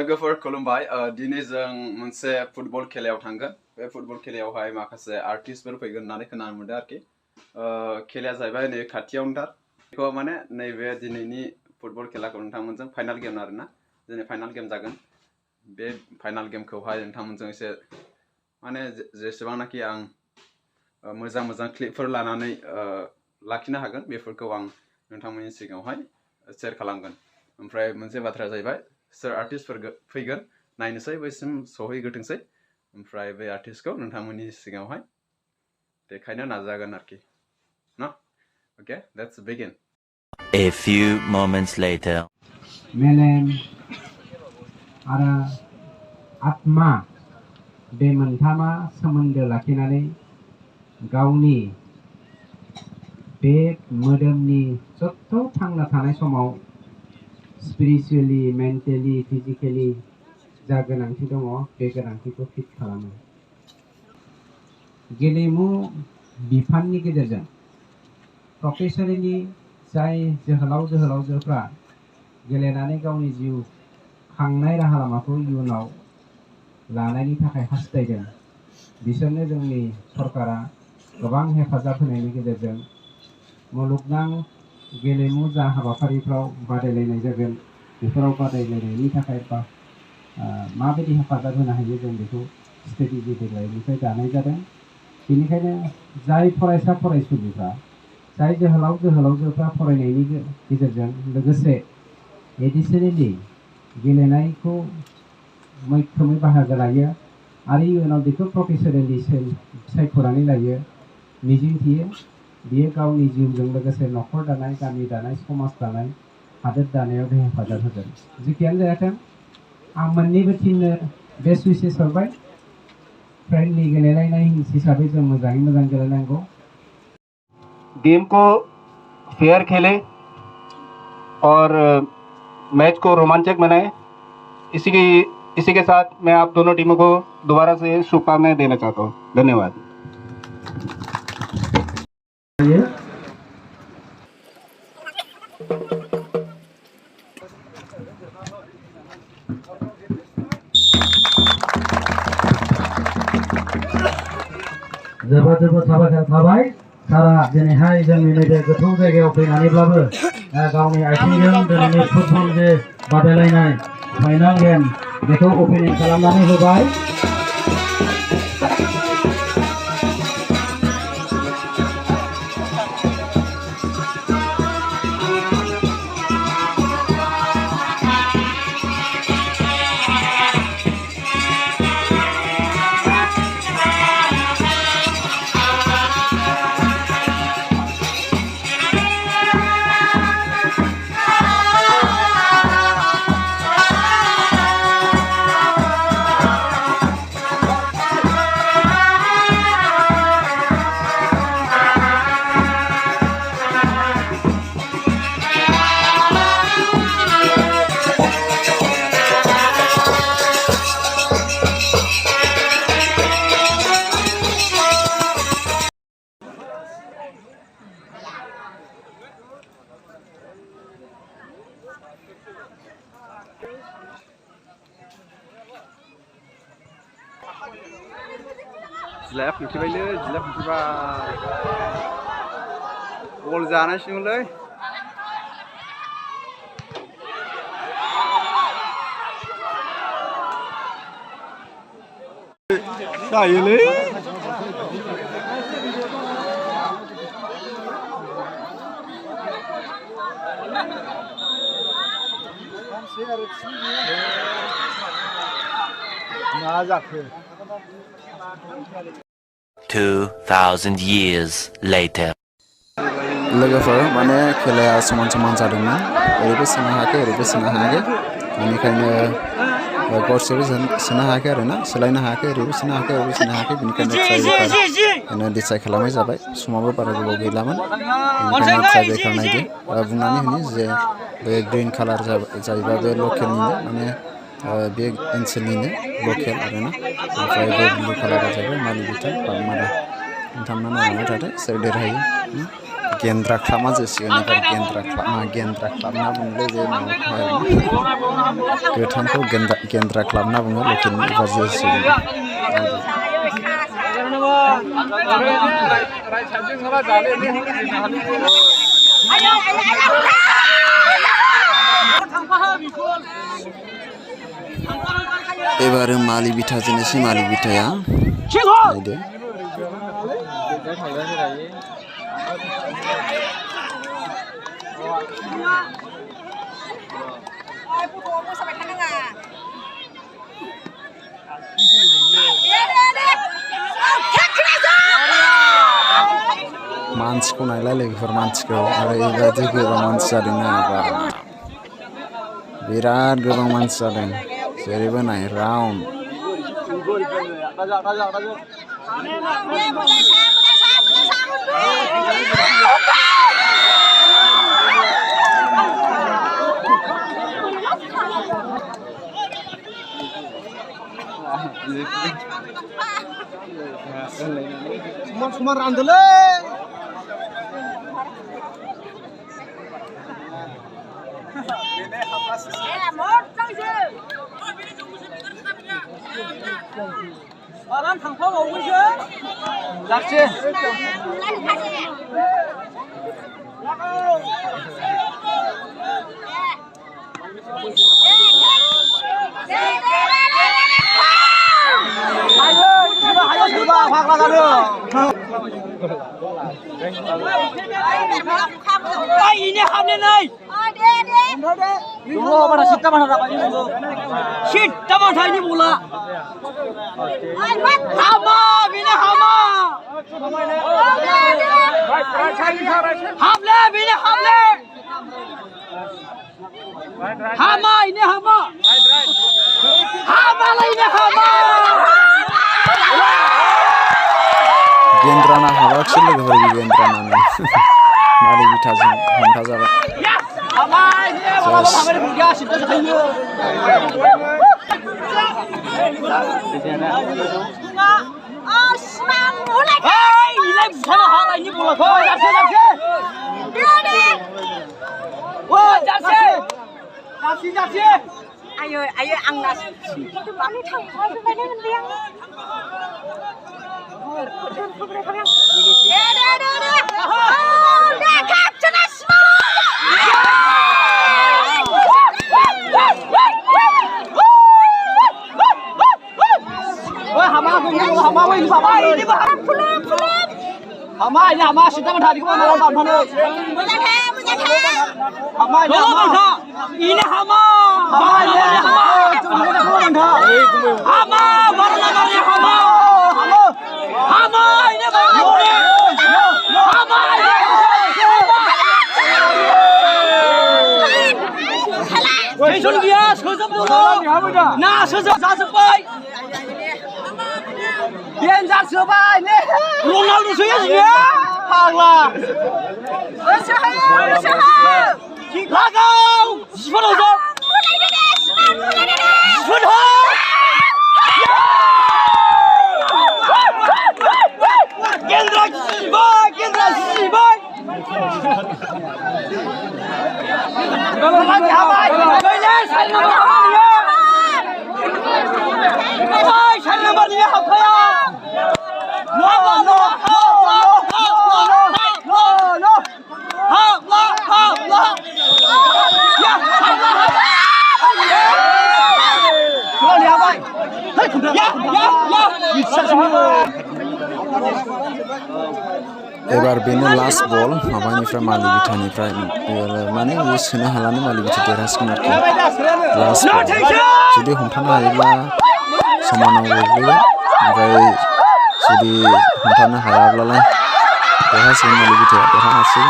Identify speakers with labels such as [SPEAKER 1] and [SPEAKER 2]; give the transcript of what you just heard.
[SPEAKER 1] लोगोफोर खुलुमबाय दिनै जों मोनसे फुटबल खेलायाव थांगोन बे फुटबल खेलायावहाय माखासे आर्टिस्टफोर फैगोन होननानै खोनानो मोनदों आरोखि खेलाया जाहैबाय नै खाथियावनो बेखौ माने नैबे दिनैनि फुटबल खेलाखौ नोंथांमोनजों फाइनाल गेम आरोना दिनै फाइनाल गेम जागोन बे फाइनाल गेमखौहाय नोंथांमोनजों एसे माने जेसेबांनाखि आं मोजां मोजां क्लिपफोर लानानै लाखिनो हागोन बेफोरखौ आं नोंथांमोननि सिगाङावहाय शेयार खालामगोन ओमफ्राय मोनसे बाथ्राया जाहैबाय सोर आर्टिस्टफोर फैगोन नायनोसै बैसिम सहैग्रोथोंसै ओमफ्राय बे आर्टिस्टखौ नोंथांमोननि सिगाङावहाय देखायनो नाजागोन आरोखि न okay let's begin
[SPEAKER 2] A few moments later
[SPEAKER 3] मेलेम आरो आत्मा बे मोनथामा सोमोन्दो लाखिनानै गावनि बे मोदोमनि जत्थ' थांना थानाय समाव स्पिरिचुवेलि मेन्टेलि फिजिकेलि जा गोनांथि दङ बे गोनांथिखौ फिट खालामो गेलेमु बिफाननि गेजेरजों प्रफेसनेलि जाय जोहोलाव जोहोलावजोफ्रा गेलेनानै गावनि जिउ खांनाय राहा लामाखौ इयुनाव लानायनि थाखाय हास्थायदों बिसोरनो जोंनि सरकारा गोबां हेफाजाब होनायनि गेजेरजों मुलुगनां गेलेमु जा हाबाफारिफ्राव बादायलायनाय जागोन बेफोराव बादायलायनायनि थाखाय माबायदि हेफाजाब होनो हायो जों बेखौ स्ट्रेटेजि देग्लायनिफ्राय दानाय जादों बेनिखायनो जाय फरायसा फरायसुलिफ्रा जाय जोहोलाव जोहोलावजोफ्रा फरायनायनि गेजेरजों लोगोसे एडिशनेलि गेलेनायखौ मैखोमै बाहागो लायो आरो इयुनाव बेखौ प्रफेसनेलि सायख'नानै लायो मिजिंथियो बियो गावनि जिउजों लोगोसे न'खर दानाय गामि दानाय समाज दानाय हादोर दानायाव हेफाजाब होगोन जेखियानो जायाथों आं मोन्नैबो टीमनो बेस्ट उइसेस हरबाय फ्रेन्डलि गेलेलायनाय हिसाबै जों मोजाङै मोजां गेलेनांगौ
[SPEAKER 4] गेम को फेयर खेले और मैच को रोमांचक बनाए इसी के साथ मैं आप दोनों टीमों को दोबारा से शुभकामनाएं देना चाहता हूँ धन्यवाद
[SPEAKER 3] जोबोद साबायखर थाबाय सारा दिनैहाय जोंनि नैबे गोथौ जायगायाव फैनानैब्लाबो गावनि आथिंजों दिनैनि फुटबल जे बादायलायनाय फाइनाल गेम बेखौ अपेनिं खालामनानै होबाय
[SPEAKER 1] जिलाया फैबायलै जिलाया फैबाय बल जानांसिगौलै जायोलै मा जाखो
[SPEAKER 2] 2000 years later
[SPEAKER 5] लोगोफोर माने खेलाया समान समान जादोंमोन ओरैबो सोनो हायाखै ओरैबो सोनो हायाखै बेनिखायनो गरसेबो सोनो हायाखै आरोना सोलायनो हायाखै ओरैबो सोनो हायाखै ओरैबो सोनो हायाखै बेनिखायनो ट्राइब्रेकार डिसाइड खालामनाय जाबाय समाबो बारा गोबाव गैलामोन बेनिखायनो ट्राइब्रेकार नायदो बुंनानै होनि जे बे ग्रीन कालार जायोबा बे लकेलनिनो माने बे ओनसोलनिनो लकेल आरोना ओमफ्राय बे ब्लु कालारा जाबाय मालि बिथा बा मादा नोंथांमोना नायलांबाय थादो सोर देरहायो गेन्द्रा खालामा जासिगोन गेन्द्रा खालामना बुंले जे गोथांखौ गेन्द्रा खालामना बुङो लकेलनि एबार जासिगोन एबार मालि बिथा जेनेसै मालि बिथाया नायदो मानसिखौ नायलाय लोगोफोर मानसिखौ ओरैबायदि गोबां मानसि जादोंना एबार बिराद गोबां मानसि जादों जेरैबो नाय राउन्ड
[SPEAKER 6] Semua randele. Baran थांफा बावगोनसो जारसि hayo soba फाग्ला जादों ओइ इने हाबने नै दे बारा सिट्टा माथा राबाय सिट्टा माथा इनि बुला हामा बिने हामा हाबले बिने हाबले हामा इने हामा हामाला इने हामा
[SPEAKER 5] गेन्द्राना हाबाखिसै लोगोफोर गेन्द्राना मालि बिथाजों हमथा जाबाय
[SPEAKER 7] ayo angnas itu kami थांफा जोबबाय होनबाय आं दे captain
[SPEAKER 6] hama woi baba ini baba hama ini hama sitta mathani ko mara banphano hama ini hama hama barna mari hama hama ini hama tension gaya sojab dulu na sojab jajobबाय Biar coba ini Ronaldo saya dia Pagla Lagau Siapa aja Gendra Sibai lagi apa nomor dia apa ya
[SPEAKER 5] एबार बेनो last बल माबानिफ्राय मालि बिथानिफ्राय माने बे सोनो हालानो मालि बिथा देरहासिगोन आरोखि last बल जुदि हमथानो हायोब्ला समानाव गोग्लैगोन ओमफ्राय जुदि हमथानो हायाब्लालाय देरहासिगोन मालि बिथाया देरहानो हासिगोन